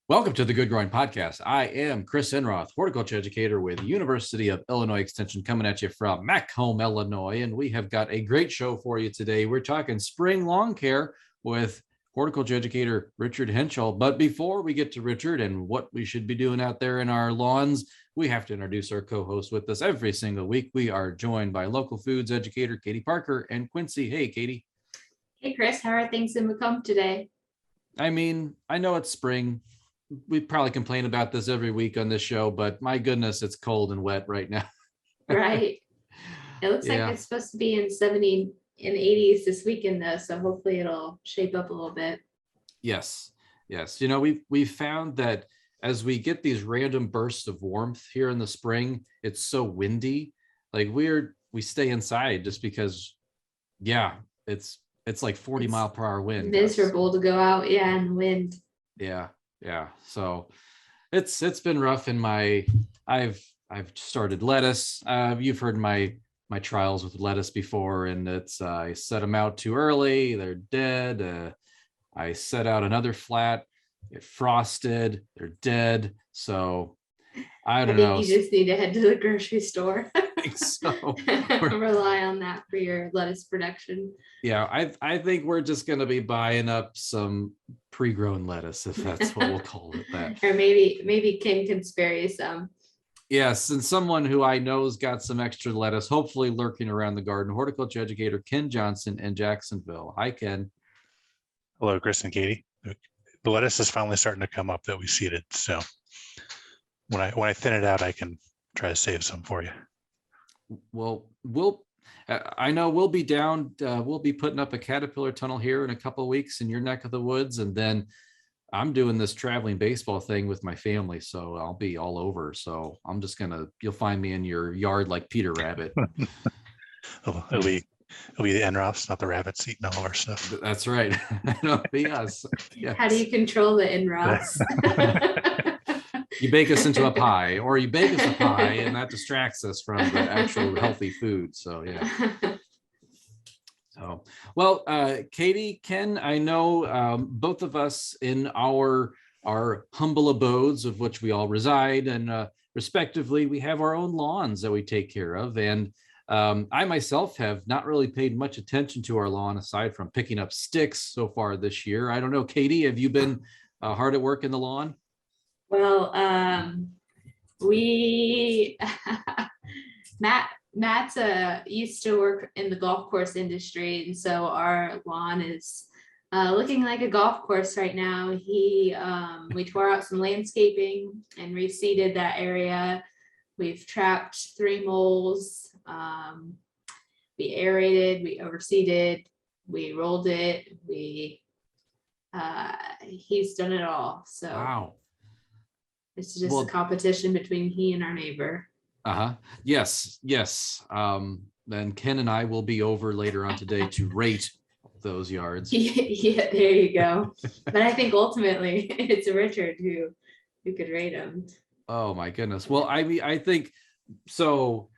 Welcome to the Good Growing Podcast. I am Chris Enroth, horticulture educator with University of Illinois Extension, coming at you from Macomb, Illinois. And we have got a great show for you today. We're talking spring lawn care with horticulture educator Richard Hentschel. But before we get to Richard and what we should be doing out there in our lawns, we have to introduce our co-host with us every single week. We are joined by local foods educator Katie Parker and Quincy. Hey, Katie. Hey, Chris. How are things in Macomb today? I mean, I know it's spring. We probably complain about this every week on this show, but my goodness, it's cold and wet right now. Right. It looks like it's supposed to be in 70 and 80s this weekend, though, so hopefully it'll shape up a little bit. Yes. You know, we've found that as we get these random bursts of warmth here in the spring, it's so windy. Like we stay inside just because, it's like 40 mile per hour wind. Miserable to go out, in the wind. Yeah. So it's been rough in I've started lettuce. You've heard my trials with lettuce before, and I set them out too early. They're dead. I set out another flat. It frosted. They're dead. So I don't know. You just need to head to the grocery store. I think so. Rely on that for your lettuce production. Yeah, I think we're just going to be buying up some pre-grown lettuce, if that's what we'll call it. That. Or maybe Ken can spare you some. Yes, and someone who I know's got some extra lettuce, hopefully lurking around the garden. Horticulture educator Ken Johnson in Jacksonville. Hi, Ken. Hello, Chris and Katie. The lettuce is finally starting to come up that we seeded. So when I thin it out, I can try to save some for you. Well, I know we'll be down. We'll be putting up a caterpillar tunnel here in a couple of weeks in your neck of the woods, and then I'm doing this traveling baseball thing with my family, so I'll be all over. So I'm just you'll find me in your yard like Peter Rabbit. It'll be the Enroths, not the rabbits, eating all of our stuff. That's right. It'll be us. Yes. How do you control the Enroths? You bake us into a pie, or you bake us a pie, and that distracts us from the actual healthy food. So yeah. So well, Katie, Ken, I know both of us in our humble abodes of which we all reside, and respectively, we have our own lawns that we take care of. And I myself have not really paid much attention to our lawn aside from picking up sticks so far this year. I don't know, Katie, have you been hard at work in the lawn? Well, Matt's used to work in the golf course industry, and so our lawn is looking like a golf course right now. We tore out some landscaping and reseeded that area. We've trapped 3 moles. We aerated, we overseeded, we rolled it. He's done it all. So wow. It's just a competition between he and our neighbor. Yes. Then Ken and I will be over later on today to rate those yards. Yeah, there you go. But I think ultimately it's Richard who could rate them. Oh my goodness. Well, I think so.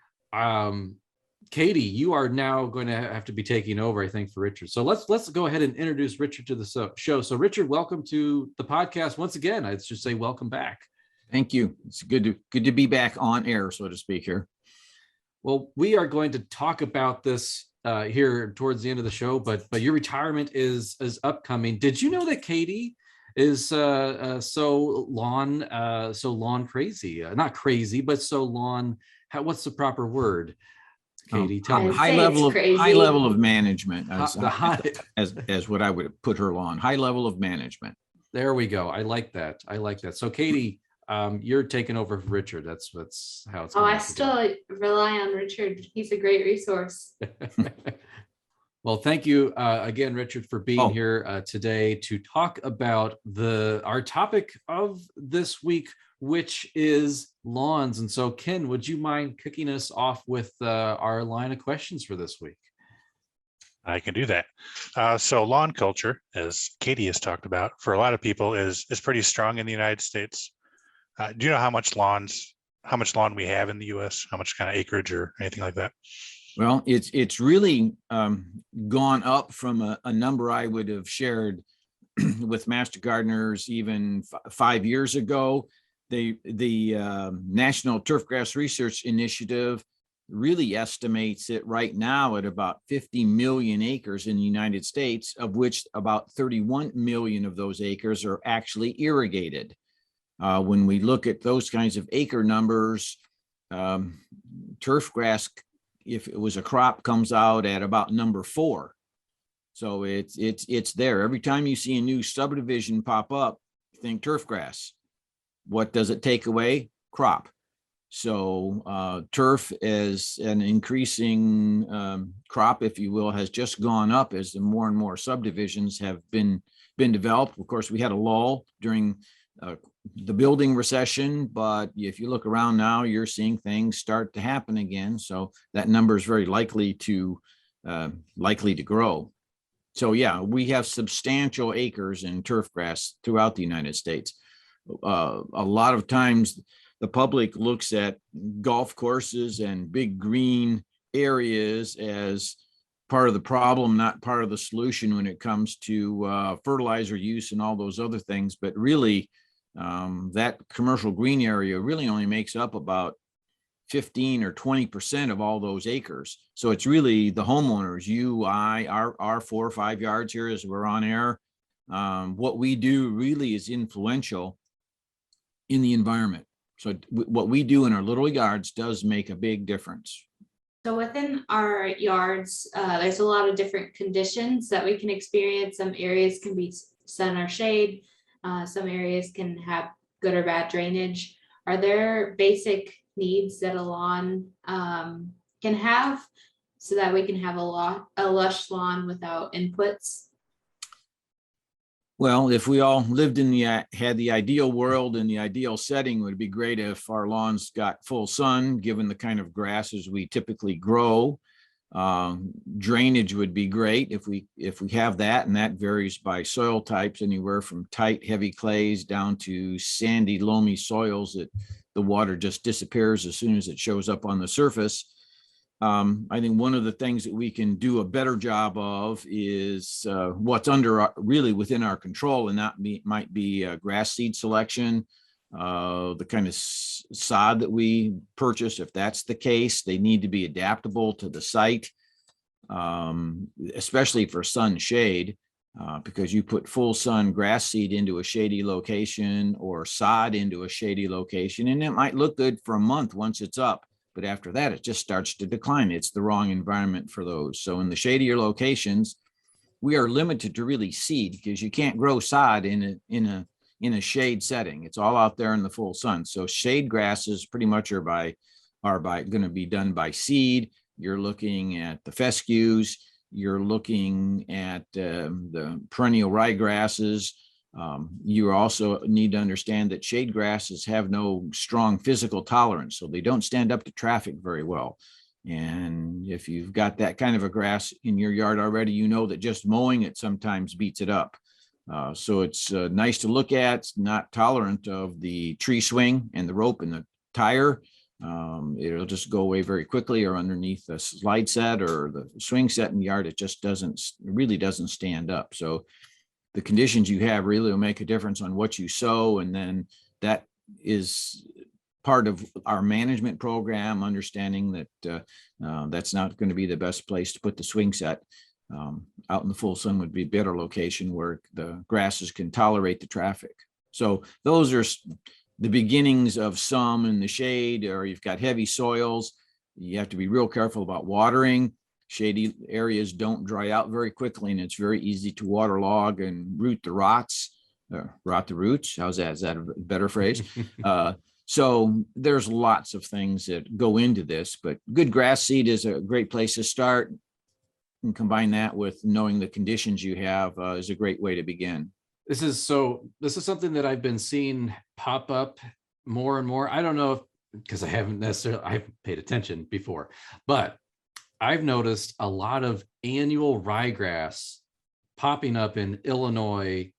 Katie, you are now going to have to be taking over, I think, for Richard. So let's go ahead and introduce Richard to the show. So Richard, welcome to the podcast once again. I should say welcome back. Thank you. It's good to be back on air, so to speak here. Well, we are going to talk about this here towards the end of the show, but your retirement is upcoming. Did you know that Katie is so lawn crazy? Not crazy, but so lawn. What's the proper word? Katie, tell me. High level of management as what I would put her on. High level of management. There we go. I like that. So Katie, you're taking over for Richard. That's how it's. I still rely on Richard. He's a great resource. Well, thank you again, Richard, for being here today to talk about our topic of this week, which is lawns. And so, Ken, would you mind kicking us off with our line of questions for this week? I can do that. So lawn culture, as Katie has talked about, for a lot of people is pretty strong in the United States. Do you know how much lawn we have in the U.S.? How much kind of acreage or anything like that? Well, it's really gone up from a number I would have shared with master gardeners even 5 years ago. The National Turfgrass Research Initiative really estimates it right now at about 50 million acres in the United States, of which about 31 million of those acres are actually irrigated. When we look at those kinds of acre numbers, turfgrass, if it was a crop, comes out at about number 4. So it's there. Every time you see a new subdivision pop up, think turfgrass. What does it take away? Crop. So turf as an increasing crop, if you will, has just gone up as the more and more subdivisions have been developed. Of course, we had a lull during the building recession, but if you look around now, you're seeing things start to happen again. So that number is very likely to grow. So yeah, we have substantial acres in turfgrass throughout the United States. A lot of times the public looks at golf courses and big green areas as part of the problem, not part of the solution when it comes to fertilizer use and all those other things. But really, that commercial green area really only makes up about 15 or 20% of all those acres. So it's really the homeowners, you, I, our 4 or 5 yards here as we're on air. What we do really is influential in the environment. So what we do in our little yards does make a big difference. So within our yards, there's a lot of different conditions that we can experience. Some areas can be sun or shade. Some areas can have good or bad drainage. Are there basic needs that a lawn can have so that we can have a lush lawn without inputs? Well, if we all lived had the ideal world and the ideal setting, it would be great if our lawns got full sun, given the kind of grasses we typically grow. Drainage would be great if we have that, and that varies by soil types, anywhere from tight, heavy clays down to sandy, loamy soils that the water just disappears as soon as it shows up on the surface. I think one of the things that we can do a better job of is what's really within our control, and that might be grass seed selection, the kind of sod that we purchase. If that's the case, they need to be adaptable to the site, especially for sun shade, because you put full sun grass seed into a shady location or sod into a shady location, and it might look good for a month once it's up. But after that, it just starts to decline. It's the wrong environment for those. So in the shadier locations, we are limited to really seed, because you can't grow sod in a shade setting. It's all out there in the full sun. So shade grasses pretty much are going to be done by seed. You're looking at the fescues. You're looking at the perennial ryegrasses. You also need to understand that shade grasses have no strong physical tolerance, so they don't stand up to traffic very well. And if you've got that kind of a grass in your yard already, you know that just mowing it sometimes beats it up. So it's nice to look at. It's not tolerant of the tree swing and the rope and the tire. It'll just go away very quickly, or underneath the slide set or the swing set in the yard. It just really doesn't stand up. So the conditions you have really will make a difference on what you sow. And then that is part of our management program, understanding that that's not going to be the best place to put the swing set. Out in the full sun would be a better location where the grasses can tolerate the traffic. So those are the beginnings of some in the shade, or you've got heavy soils. You have to be real careful about watering. Shady areas don't dry out very quickly, and it's very easy to waterlog and rot the roots. How's that? Is that a better phrase? So there's lots of things that go into this, but good grass seed is a great place to start. And combine that with knowing the conditions you have is a great way to begin. This is something that I've been seeing pop up more and more. I don't know because I haven't paid attention before, but I've noticed a lot of annual ryegrass popping up in Illinois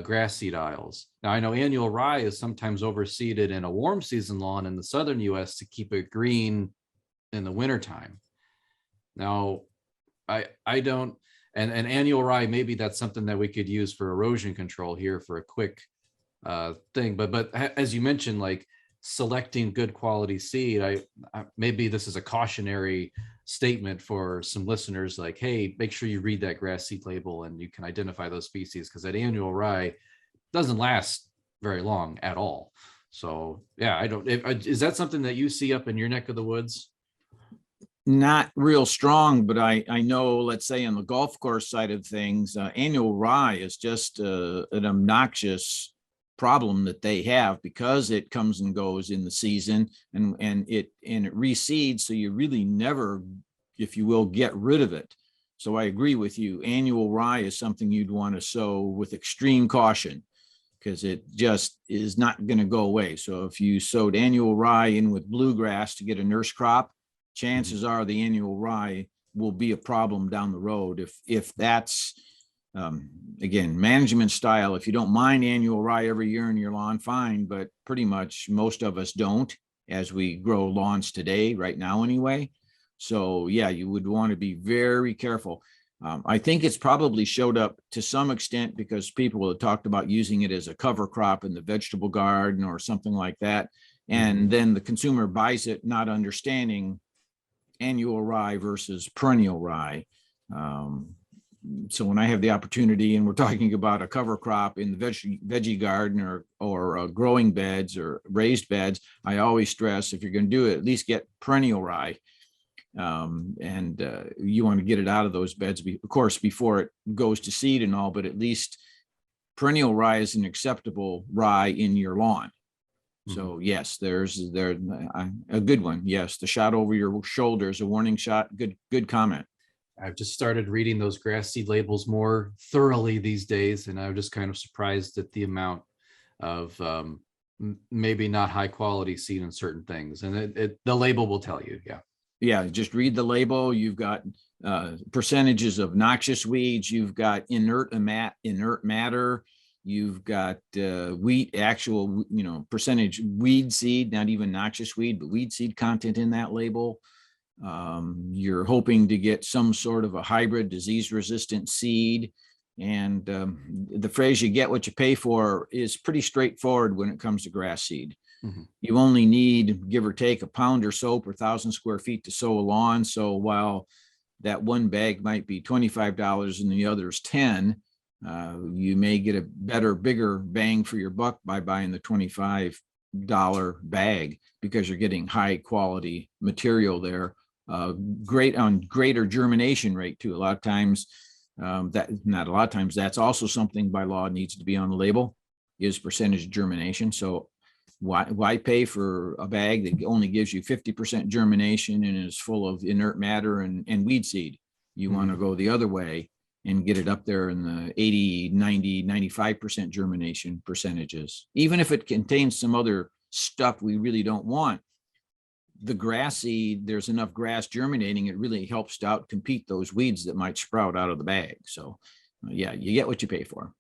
grass seed aisles. Now, I know annual rye is sometimes overseeded in a warm season lawn in the southern US to keep it green in the wintertime. Now, I don't, and annual rye, maybe that's something that we could use for erosion control here for a quick thing. But as you mentioned, like selecting good quality seed, I maybe this is a cautionary statement for some listeners, like, hey, make sure you read that grass seed label and you can identify those species, because that annual rye doesn't last very long at all. So yeah, is that something that you see up in your neck of the woods? Not real strong, but I know, let's say on the golf course side of things, annual rye is just an obnoxious problem that they have, because it comes and goes in the season, and it reseeds. So you really never, if you will, get rid of it. So I agree with you. Annual rye is something you'd want to sow with extreme caution, because it just is not going to go away. So if you sowed annual rye in with bluegrass to get a nurse crop, chances are the annual rye will be a problem down the road. If that's, again, management style, if you don't mind annual rye every year in your lawn, fine, but pretty much most of us don't, as we grow lawns today, right now anyway. So yeah, you would want to be very careful. I think it's probably showed up to some extent because people have talked about using it as a cover crop in the vegetable garden or something like that. And then the consumer buys it not understanding annual rye versus perennial rye. So when I have the opportunity and we're talking about a cover crop in the veggie garden or growing beds or raised beds, I always stress, if you're going to do it, at least get perennial rye. You want to get it out of those beds, of course, before it goes to seed and all, but at least perennial rye is an acceptable rye in your lawn. So yes, there's a good one. Yes, the shot over your shoulder is a warning shot. Good comment. I've just started reading those grass seed labels more thoroughly these days, and I'm just kind of surprised at the amount of maybe not high quality seed in certain things. And the label will tell you. Yeah. Yeah, just read the label. You've got percentages of noxious weeds. You've got inert matter. You've got actual, percentage weed seed, not even noxious weed, but weed seed content in that label. You're hoping to get some sort of a hybrid disease-resistant seed. And the phrase "you get what you pay for" is pretty straightforward when it comes to grass seed. You only need, give or take, a pound or so per 1,000 square feet to sow a lawn. So while that one bag might be $25 and the other's $10, you may get a better, bigger bang for your buck by buying the $25 bag, because you're getting high quality material there. Greater germination rate too. A lot of times, that's also something by law needs to be on the label, is percentage germination. So why pay for a bag that only gives you 50% germination and is full of inert matter and weed seed? You want to go the other way and get it up there in the 80, 90, 95% germination percentages. Even if it contains some other stuff we really don't want, the grass seed, there's enough grass germinating, it really helps to outcompete those weeds that might sprout out of the bag. So yeah, you get what you pay for.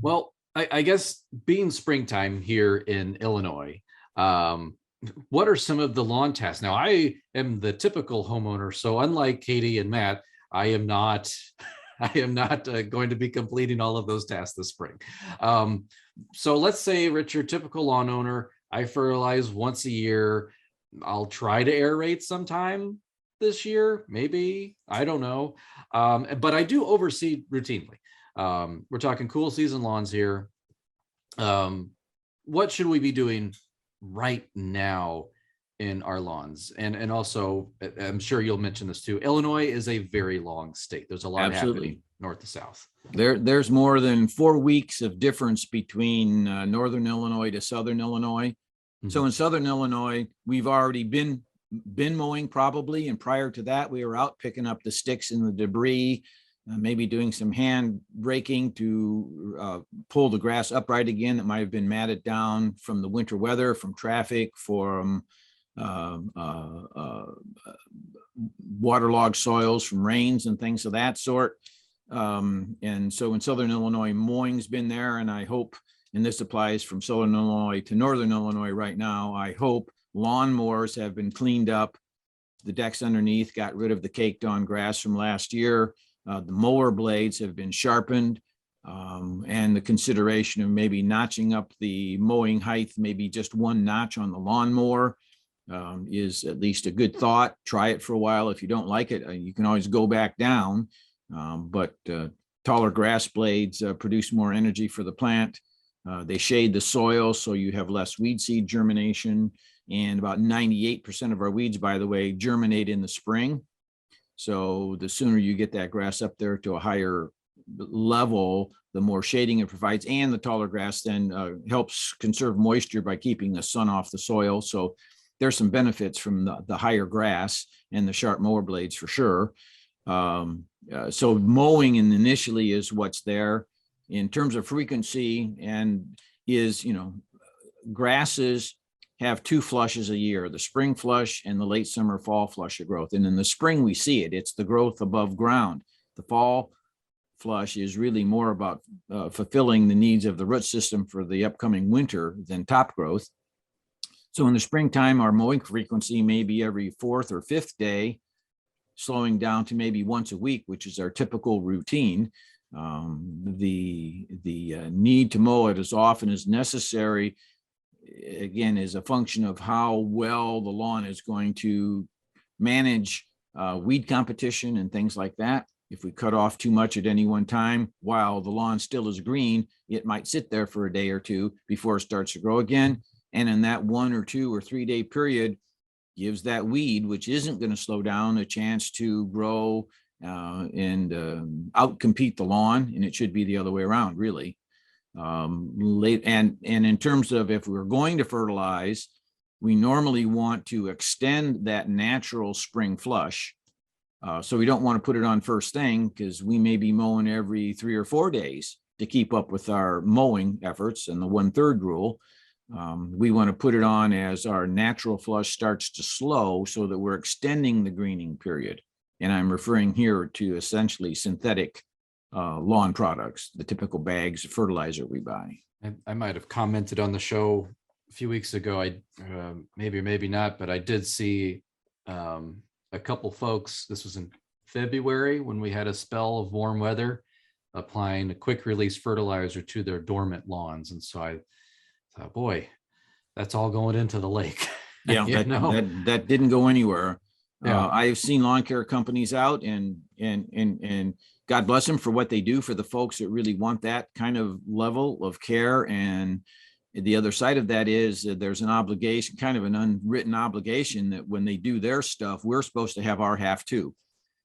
Well, I guess being springtime here in Illinois, what are some of the lawn tasks? Now, I am the typical homeowner, so unlike Katie and Matt, I am not going to be completing all of those tasks this spring. So let's say, Richard, typical lawn owner, I fertilize once a year. I'll try to aerate sometime this year, maybe, I don't know. But I do overseed routinely. We're talking cool season lawns here. What should we be doing right now in our lawns? And also, I'm sure you'll mention this too, Illinois is a very long state. There's a lot happening north to south. There's more than 4 weeks of difference between northern Illinois to southern Illinois. So in southern Illinois, we've already been mowing probably, and prior to that, we were out picking up the sticks and the debris, maybe doing some hand raking to pull the grass upright again that might have been matted down from the winter weather, from traffic, from waterlogged soils, from rains and things of that sort. And so in southern Illinois, mowing's been there, and I hope, and this applies from southern Illinois to northern Illinois right now, I hope lawnmowers have been cleaned up. The decks underneath got rid of the caked on grass from last year. The mower blades have been sharpened, and the consideration of maybe notching up the mowing height, maybe just one notch on the lawnmower, is at least a good thought. Try it for a while. If you don't like it, you can always go back down. But taller grass blades produce more energy for the plant. They shade the soil, so you have less weed seed germination. And about 98% of our weeds, by the way, germinate in the spring. So the sooner you get that grass up there to a higher level, the more shading it provides. And the taller grass then helps conserve moisture by keeping the sun off the soil. So there's some benefits from the higher grass and the sharp mower blades for sure. So mowing initially is what's there. In terms of frequency, and is, grasses have 2 flushes a year, the spring flush and the late summer fall flush of growth. And in the spring, we see it. It's the growth above ground. The fall flush is really more about fulfilling the needs of the root system for the upcoming winter than top growth. So in the springtime, our mowing frequency may be every 4th or 5th day, slowing down to maybe once a week, which is our typical routine. The need to mow it as often as necessary, again, is a function of how well the lawn is going to manage weed competition and things like that. If we cut off too much at any one time while the lawn still is green, it might sit there for a day or two before it starts to grow again. And in that 1 or 2 or 3 day period, gives that weed, which isn't going to slow down, a chance to grow and outcompete the lawn. And it should be the other way around, really. And in terms of if we're going to fertilize, we normally want to extend that natural spring flush. So we don't want to put it on first thing, because we may be mowing every 3 or 4 days to keep up with our mowing efforts and the 1/3 rule. We want to put it on as our natural flush starts to slow, so that we're extending the greening period. And I'm referring here to essentially synthetic lawn products, the typical bags of fertilizer we buy. I might have commented on the show a few weeks ago. I maybe or maybe not, but I did see a couple folks. This was in February when we had a spell of warm weather, applying a quick release fertilizer to their dormant lawns. And so I thought, boy, that's all going into the lake. Yeah, that didn't go anywhere. Yeah. I've seen lawn care companies out, and God bless them for what they do for the folks that really want that kind of level of care. And the other side of that is that there's an obligation, kind of an unwritten obligation, that when they do their stuff, we're supposed to have our half too.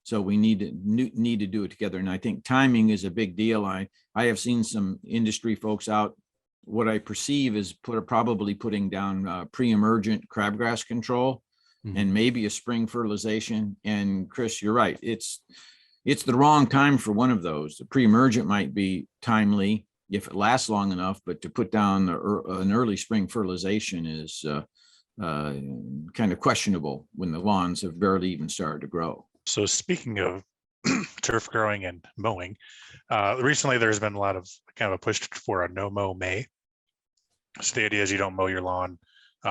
So we need to do it together. And I think timing is a big deal. I have seen some industry folks out, what I perceive is probably putting down pre-emergent crabgrass control and maybe a spring fertilization. And Chris, you're right. It's the wrong time for one of those. The pre-emergent might be timely if it lasts long enough, but to put down an early spring fertilization is kind of questionable when the lawns have barely even started to grow. So speaking of turf growing and mowing, recently there's been a lot of kind of a push for a no-mow May. So the idea is you don't mow your lawn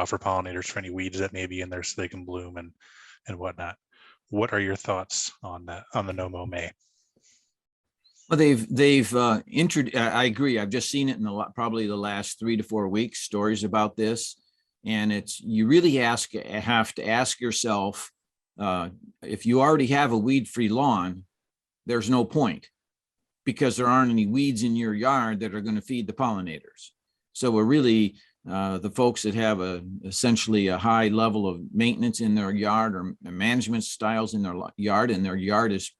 for pollinators, for any weeds that may be in there, so they can bloom and whatnot. What are your thoughts on that, on the no-mow May? Well, they've introduced. I agree. I've just seen it in probably the last 3 to 4 weeks. Stories about this, and you really have to ask yourself, if you already have a weed-free lawn, there's no point, because there aren't any weeds in your yard that are going to feed the pollinators. So we're really the folks that have essentially a high level of maintenance in their yard, or management styles in their yard, and their yard is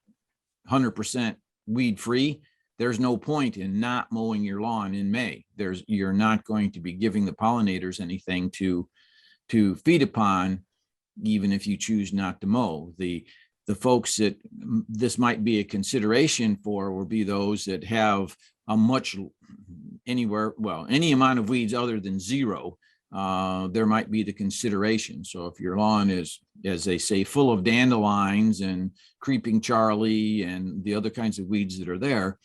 100% weed free. There's no point in not mowing your lawn in May. You're not going to be giving the pollinators anything to feed upon, even if you choose not to mow. The folks that this might be a consideration for will be those that have any amount of weeds other than 0. There might be the consideration. So if your lawn is, as they say, full of dandelions and creeping Charlie and the other kinds of weeds that are there,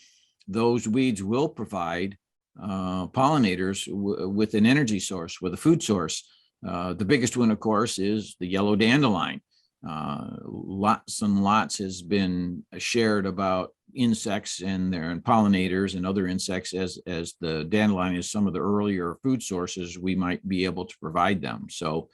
those weeds will provide pollinators with an energy source, with a food source. The biggest one, of course, is the yellow dandelion. Lots and lots has been shared about insects and their pollinators and other insects as the dandelion is some of the earlier food sources we might be able to provide them. So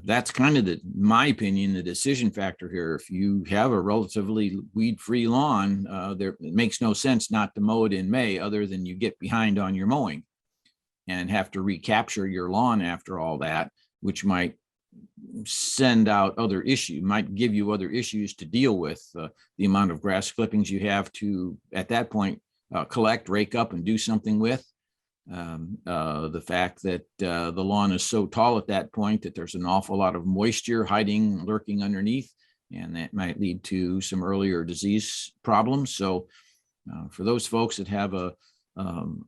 that's kind of my opinion, the decision factor here. If you have a relatively weed-free lawn, it makes no sense not to mow it in May, other than you get behind on your mowing and have to recapture your lawn after all that, which might send out other issues, might give you other issues to deal with. The amount of grass clippings you have to, at that point, collect, rake up, and do something with. The fact that the lawn is so tall at that point that there's an awful lot of moisture lurking underneath, and that might lead to some earlier disease problems. So for those folks that have a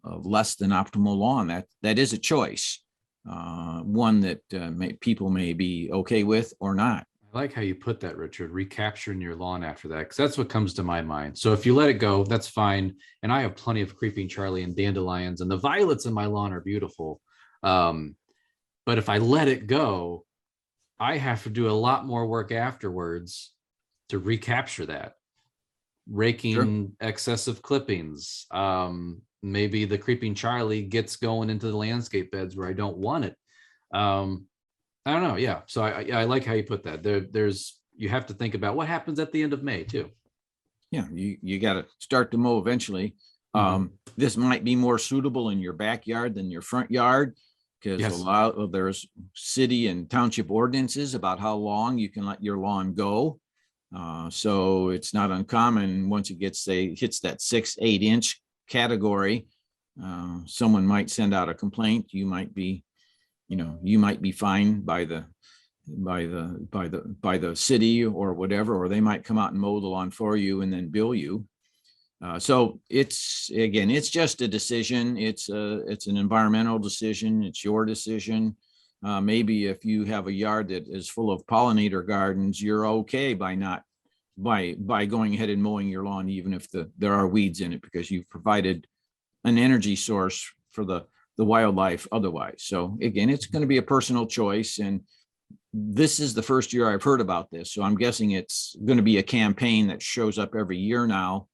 less than optimal lawn, that is a choice, one that people may be okay with or not. I like how you put that, Richard, recapturing your lawn after that, because that's what comes to my mind. So if you let it go, that's fine. And I have plenty of creeping Charlie and dandelions, and the violets in my lawn are beautiful. But if I let it go, I have to do a lot more work afterwards to recapture that. Raking excessive clippings. Maybe the creeping Charlie gets going into the landscape beds where I don't want it. I don't know. Yeah. So I like how you put that. You have to think about what happens at the end of May too. Yeah, you got to start to mow eventually. This might be more suitable in your backyard than your front yard, because there's city and township ordinances about how long you can let your lawn go. So it's not uncommon once it hits that 6-8 inch category, someone might send out a complaint. You might be fined by the city or whatever, or they might come out and mow the lawn for you and then bill you. So it's just a decision. It's an environmental decision. It's your decision. Maybe if you have a yard that is full of pollinator gardens, you're okay by going ahead and mowing your lawn, even if there are weeds in it, because you've provided an energy source for the wildlife otherwise. So again, it's going to be a personal choice. And this is the first year I've heard about this. So I'm guessing it's going to be a campaign that shows up every year now.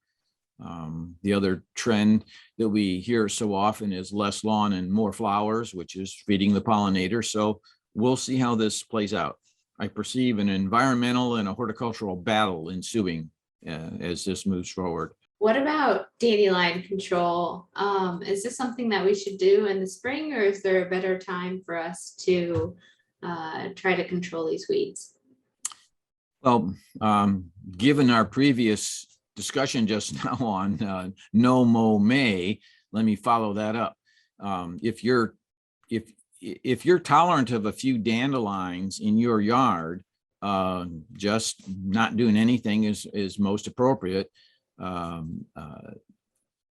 The other trend that we hear so often is less lawn and more flowers, which is feeding the pollinator. So we'll see how this plays out. I perceive an environmental and a horticultural battle ensuing as this moves forward. What about dandelion control? Is this something that we should do in the spring, or is there a better time for us to try to control these weeds? Well, given our previous discussion just now on no-mow May, let me follow that up. If you're tolerant of a few dandelions in your yard, just not doing anything is most appropriate.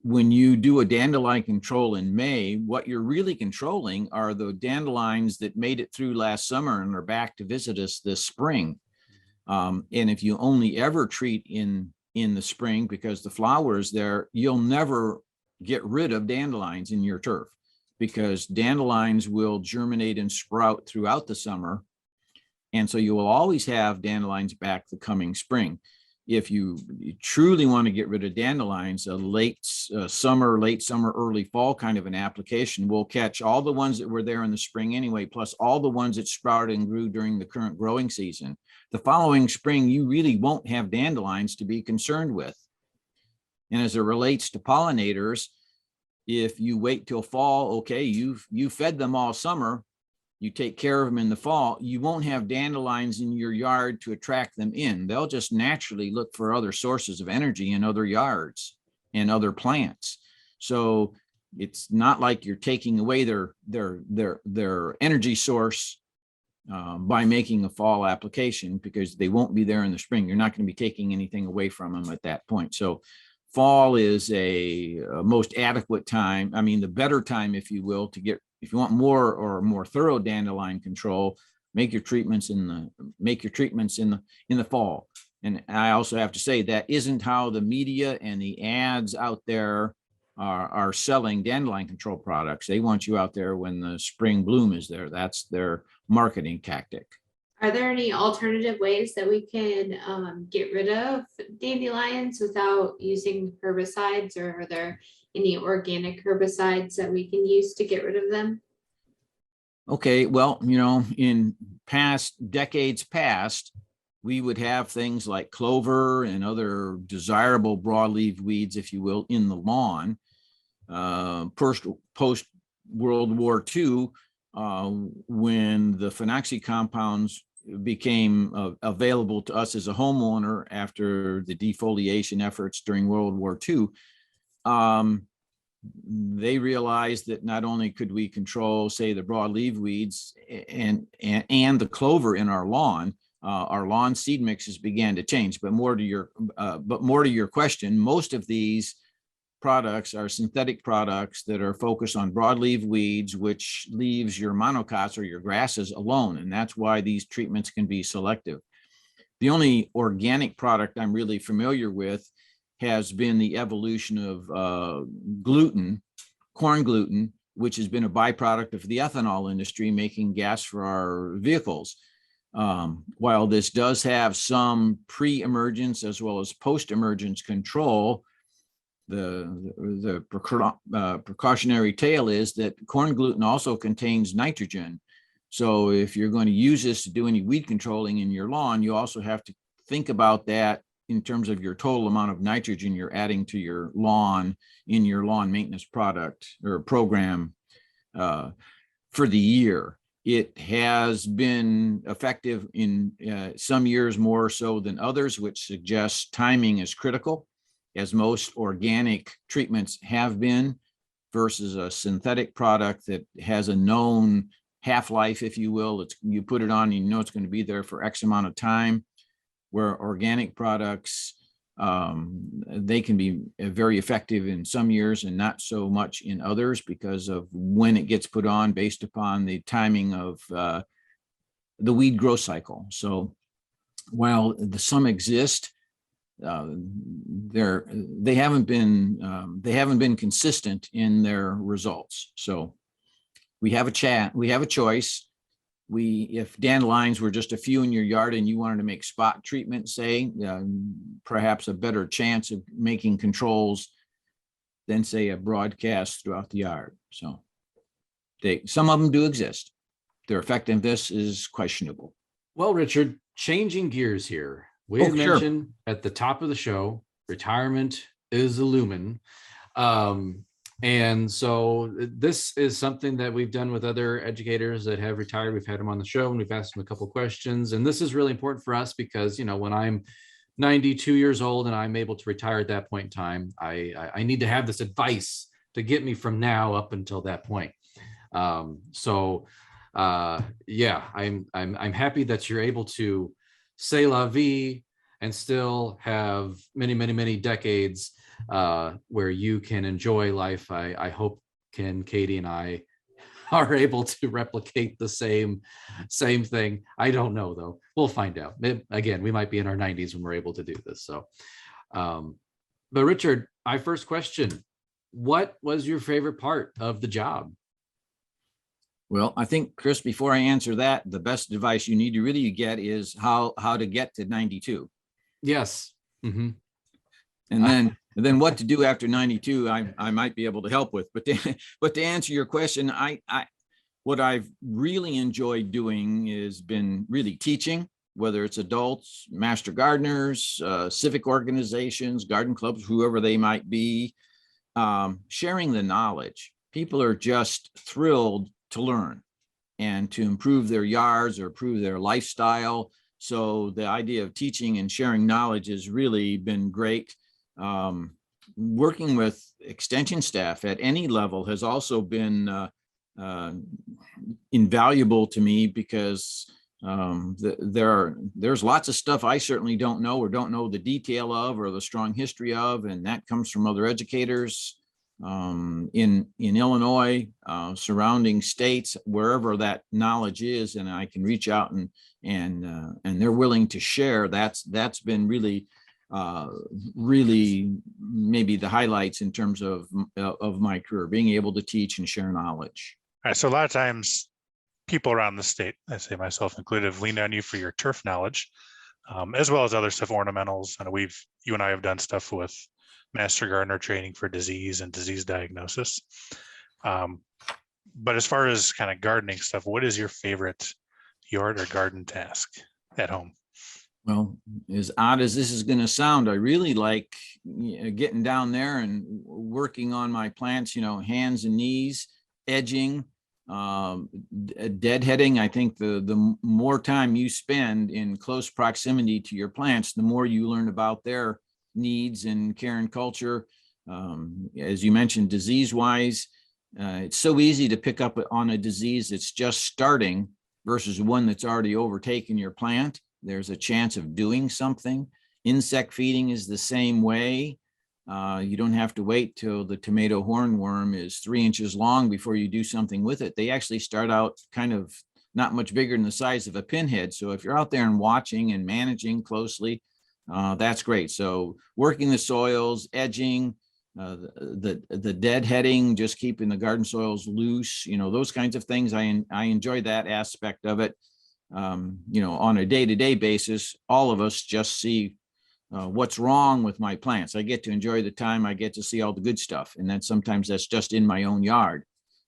When you do a dandelion control in May, what you're really controlling are the dandelions that made it through last summer and are back to visit us this spring. And if you only ever treat in the spring because the flowers there, you'll never get rid of dandelions in your turf, because dandelions will germinate and sprout throughout the summer. And so you will always have dandelions back the coming spring. If you truly want to get rid of dandelions, a late summer, early fall kind of an application will catch all the ones that were there in the spring anyway, plus all the ones that sprouted and grew during the current growing season. The following spring, you really won't have dandelions to be concerned with. And as it relates to pollinators, if you wait till fall, okay, you fed them all summer, you take care of them in the fall, you won't have dandelions in your yard to attract them in. They'll just naturally look for other sources of energy in other yards and other plants. So it's not like you're taking away their energy source by making a fall application, because they won't be there in the spring. You're not going to be taking anything away from them at that point. So fall is a most adequate time. I mean, the better time, if you will, if you want more thorough dandelion control, make your treatments in the fall. And I also have to say that isn't how the media and the ads out there are selling dandelion control products. They want you out there when the spring bloom is there. That's their marketing tactic. Are there any alternative ways that we can get rid of dandelions without using herbicides, or are there any organic herbicides that we can use to get rid of them? Okay, well, in decades past, we would have things like clover and other desirable broadleaf weeds, if you will, in the lawn. Post World War II, when the phenoxy compounds became available to us as a homeowner after the defoliation efforts during World War II, they realized that not only could we control, say, the broadleaf weeds and the clover in our lawn seed mixes began to change. But more to your question, most of these products are synthetic products that are focused on broadleaf weeds, which leaves your monocots or your grasses alone, and that's why these treatments can be selective. The only organic product I'm really familiar with has been the evolution of gluten, corn gluten, which has been a byproduct of the ethanol industry making gas for our vehicles. While this does have some pre-emergence as well as post-emergence control, the precautionary tale is that corn gluten also contains nitrogen. So if you're going to use this to do any weed controlling in your lawn, you also have to think about that in terms of your total amount of nitrogen you're adding to your lawn in your lawn maintenance product or program for the year. It has been effective in some years more so than others, which suggests timing is critical, as most organic treatments have been, versus a synthetic product that has a known half-life, if you will. You put it on, you know it's going to be there for X amount of time, where organic products, they can be very effective in some years and not so much in others because of when it gets put on based upon the timing of the weed growth cycle. So while some exist, they haven't been consistent in their results. So we have a choice. If dandelions were just a few in your yard and you wanted to make spot treatment, say, perhaps a better chance of making controls than, say, a broadcast throughout the yard. So some of them do exist. Their effectiveness is questionable. Well, Richard, changing gears here. We had Sure. mentioned at the top of the show, retirement is a lumen. And so this is something that we've done with other educators that have retired. We've had them on the show and we've asked them a couple of questions. And this is really important for us because, when I'm 92 years old and I'm able to retire at that point in time, I need to have this advice to get me from now up until that point. Yeah, I'm happy that you're able to say la vie and still have many, many, many decades where you can enjoy life. I hope Katie and I are able to replicate the same thing. I don't know though. We'll find out. Again, we might be in our 90s when we're able to do this. So, but Richard, my first question, what was your favorite part of the job? Well, I think, Chris, before I answer that, the best advice you need to really get is how to get to 92. Yes. Mm-hmm. And then what to do after 92, I might be able to help with. But to answer your question, what I've really enjoyed doing has been really teaching, whether it's adults, master gardeners, civic organizations, garden clubs, whoever they might be, sharing the knowledge. People are just thrilled to learn and to improve their yards or improve their lifestyle. So the idea of teaching and sharing knowledge has really been great. Working with extension staff at any level has also been invaluable to me because there's lots of stuff I certainly don't know or don't know the detail of or the strong history of, and that comes from other educators in Illinois, surrounding states, wherever that knowledge is, and I can reach out and they're willing to share. That's been really maybe the highlights in terms of my career, being able to teach and share knowledge. All right, so a lot of times people around the state, I say myself included, have leaned on you for your turf knowledge, as well as other stuff, ornamentals. And you and I have done stuff with master gardener training for disease and disease diagnosis. But as far as kind of gardening stuff, what is your favorite yard or garden task at home? Well, as odd as this is going to sound, I really like getting down there and working on my plants, hands and knees, edging, deadheading. I think the more time you spend in close proximity to your plants, the more you learn about their needs and care and culture. As you mentioned, disease-wise, it's so easy to pick up on a disease that's just starting versus one that's already overtaken your plant. There's a chance of doing something. Insect feeding is the same way. You don't have to wait till the tomato hornworm is 3 inches long before you do something with it. They actually start out kind of not much bigger than the size of a pinhead. So if you're out there and watching and managing closely, that's great. So working the soils, edging, the deadheading, just keeping the garden soils loose, those kinds of things. I enjoy that aspect of it. On a day-to-day basis, all of us just see what's wrong with my plants. I get to enjoy the time. I get to see all the good stuff. And then sometimes that's just in my own yard.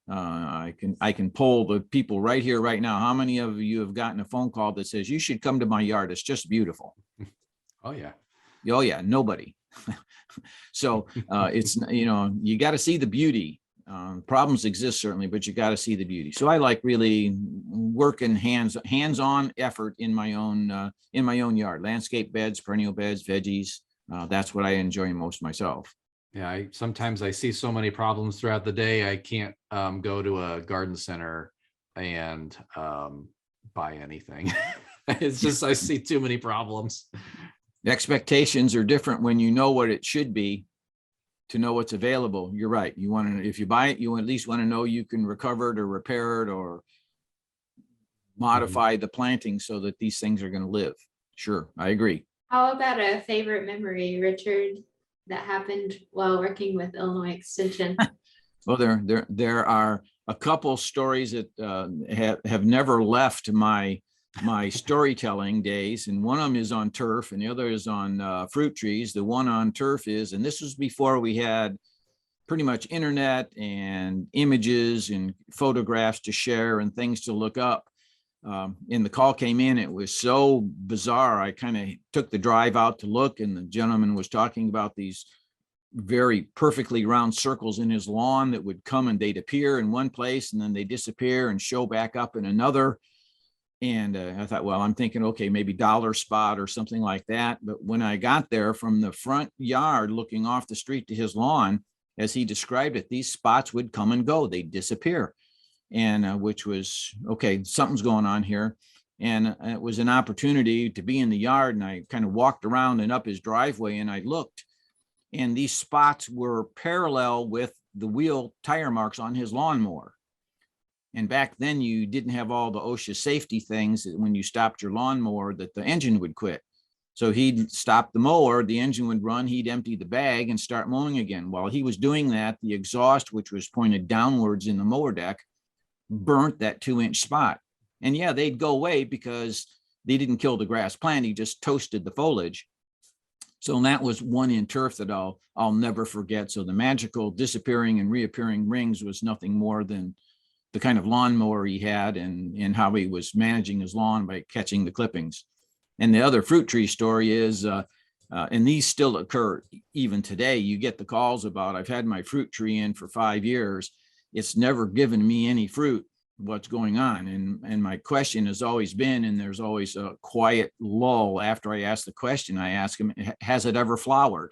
I can poll the people right here, right now. How many of you have gotten a phone call that says, you should come to my yard? It's just beautiful. Oh, yeah. Oh, yeah. Nobody. So it's, you got to see the beauty. Problems exist certainly, but you got to see the beauty. So I like really working hands-on effort in my own yard, landscape beds, perennial beds, veggies. That's what I enjoy most myself. Yeah, sometimes I see so many problems throughout the day. I can't go to a garden center and buy anything. It's just, I see too many problems. The expectations are different when you know what it should be to know what's available. You're right. You want to, if you buy it, you at least want to know you can recover it or repair it or modify the planting so that these things are going to live. Sure, I agree. How about a favorite memory, Richard, that happened while working with Illinois Extension? Well, there are a couple stories that have never left my storytelling days, and one of them is on turf and the other is on fruit trees. The one on turf is, and this was before we had pretty much internet and images and photographs to share and things to look up. And the call came in, it was so bizarre. I kind of took the drive out to look, and the gentleman was talking about these very perfectly round circles in his lawn that would come and they'd appear in one place and then they disappear and show back up in another. And I thought, well, I'm thinking, okay, maybe dollar spot or something like that. But when I got there from the front yard, looking off the street to his lawn, as he described it, these spots would come and go, they'd disappear. And which was, okay, something's going on here. And it was an opportunity to be in the yard. And I kind of walked around and up his driveway and I looked, and these spots were parallel with the wheel tire marks on his lawnmower. And back then you didn't have all the OSHA safety things that when you stopped your lawnmower that the engine would quit. So he'd stop the mower, the engine would run, he'd empty the bag and start mowing again. While he was doing that, the exhaust, which was pointed downwards in the mower deck, burnt that 2-inch spot. And yeah, they'd go away because they didn't kill the grass plant, he just toasted the foliage. So that was one in turf that I'll never forget. So the magical disappearing and reappearing rings was nothing more than the kind of lawnmower he had and how he was managing his lawn by catching the clippings. And the other fruit tree story is, and these still occur even today, you get the calls about, I've had my fruit tree in for 5 years. It's never given me any fruit. What's going on? And my question has always been, and there's always a quiet lull after I ask the question, I ask him, has it ever flowered?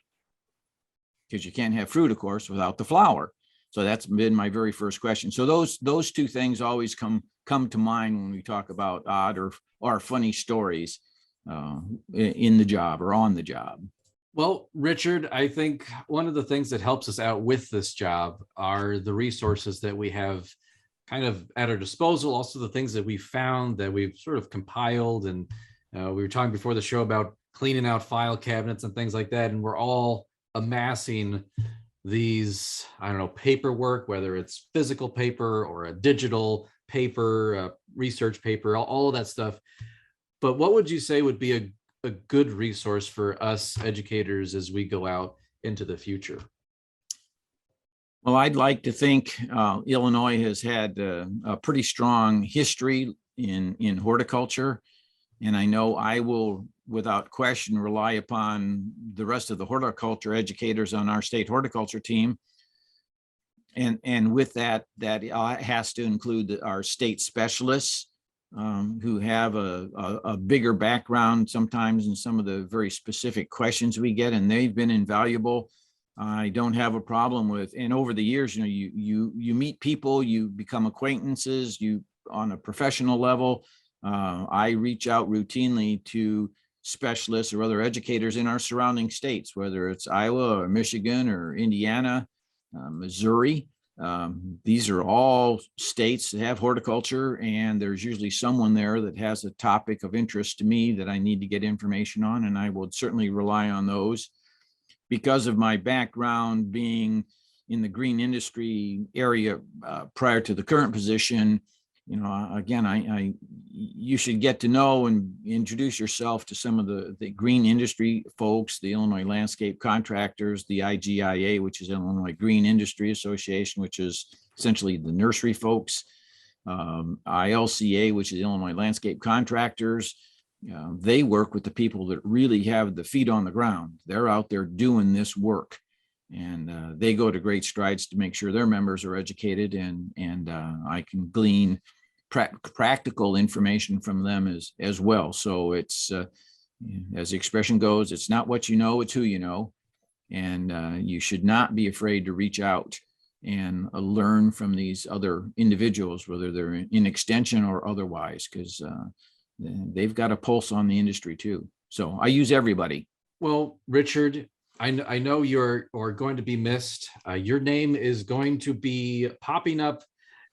Because you can't have fruit, of course, without the flower. So that's been my very first question. So those two things always come to mind when we talk about odd or funny stories in the job or on the job. Well, Richard, I think one of the things that helps us out with this job are the resources that we have kind of at our disposal, also the things that we found that we've sort of compiled. And we were talking before the show about cleaning out file cabinets and things like that. And we're all amassing these, I don't know, paperwork, whether it's physical paper or a digital paper, research paper, all of that stuff. But what would you say would be a good resource for us educators as we go out into the future? Well, I'd like to think Illinois has had a pretty strong history in horticulture. And I know I will, without question, rely upon the rest of the horticulture educators on our state horticulture team. And with that has to include our state specialists who have a bigger background sometimes in some of the very specific questions we get, and they've been invaluable. I don't have a problem with, and over the years, you meet people, you become acquaintances, you on a professional level. I reach out routinely to specialists or other educators in our surrounding states, whether it's Iowa or Michigan or Indiana, Missouri. These are all states that have horticulture, and there's usually someone there that has a topic of interest to me that I need to get information on, and I would certainly rely on those. Because of my background being in the green industry area prior to the current position, again, you should get to know and introduce yourself to some of the green industry folks, the Illinois Landscape Contractors, the IGIA, which is Illinois Green Industry Association, which is essentially the nursery folks, ILCA, which is Illinois Landscape Contractors. They work with the people that really have the feet on the ground. They're out there doing this work, and they go to great strides to make sure their members are educated, and I can glean practical information from them as well. So it's, as the expression goes, it's not what you know, it's who you know. And you should not be afraid to reach out and learn from these other individuals, whether they're in extension or otherwise, because they've got a pulse on the industry too. So I use everybody. Well, Richard, I know you're going to be missed. Your name is going to be popping up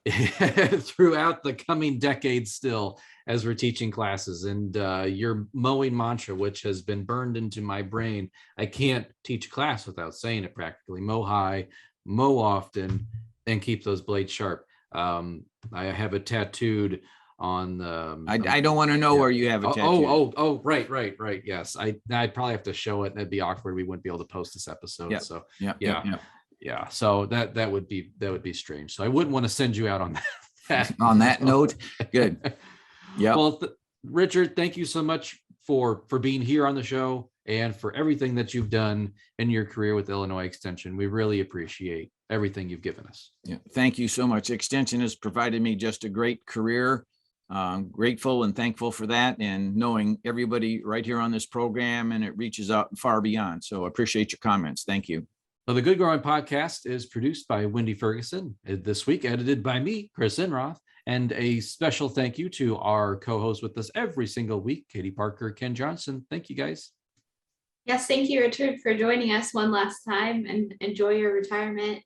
throughout the coming decades still as we're teaching classes, and your mowing mantra, which has been burned into my brain. I can't teach a class without saying it practically. Mow high, mow often, and keep those blades sharp. I have it tattooed on the I don't want to know where you have a tattoo. Right. Yes. I'd probably have to show it, and it'd be awkward. We wouldn't be able to post this episode. Yep. So Yeah. So that would be strange. So I wouldn't want to send you out on that. On that note, good. Yeah. Well, Richard, thank you so much for being here on the show and for everything that you've done in your career with Illinois Extension. We really appreciate everything you've given us. Yeah. Thank you so much. Extension has provided me just a great career. Grateful and thankful for that, and knowing everybody right here on this program, and it reaches out far beyond. So I appreciate your comments. Thank you. Well, the Good Growing Podcast is produced by Wendy Ferguson, this week edited by me, Chris Enroth, and a special thank you to our co-hosts with us every single week, Katie Parker, Ken Johnson. Thank you, guys. Yes, thank you, Richard, for joining us one last time, and enjoy your retirement.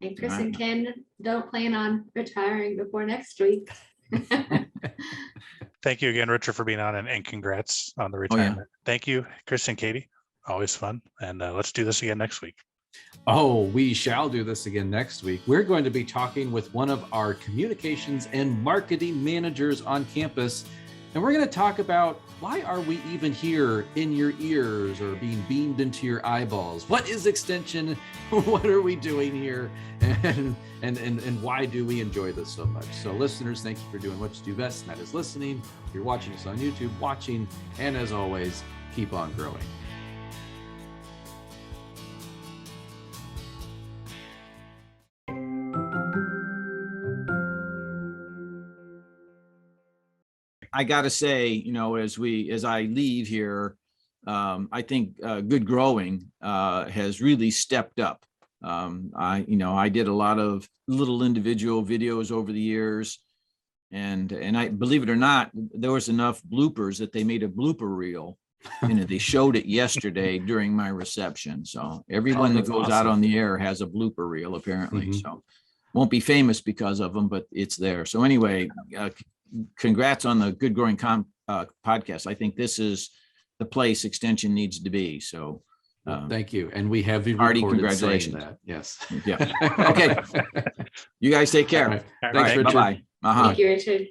And Chris and Ken don't plan on retiring before next week. Thank you again, Richard, for being on, and congrats on the retirement. Thank you, Chris and Katie. Always fun. And let's do this again next week. Oh, we shall do this again next week. We're going to be talking with one of our communications and marketing managers on campus. And we're going to talk about, why are we even here in your ears or being beamed into your eyeballs? What is Extension? What are we doing here? And why do we enjoy this so much? So listeners, thank you for doing what you do best, and that is listening. If you're watching us on YouTube, watching, and as always, keep on growing. I got to say, as I leave here, I think Good Growing has really stepped up. I did a lot of little individual videos over the years, and I, believe it or not, there was enough bloopers that they made a blooper reel. They showed it yesterday during my reception. So everyone that goes out on the air has a blooper reel, apparently. Mm-hmm. So won't be famous because of them, but it's there. So anyway, congrats on the Good Growing podcast. I think this is the place Extension needs to be. So thank you. And we have you Artie, recorded congratulations. saying that. Yes. Yeah. Okay. You guys take care. All right. All Thanks, right. Richard. Bye-bye. Thank you, Richard.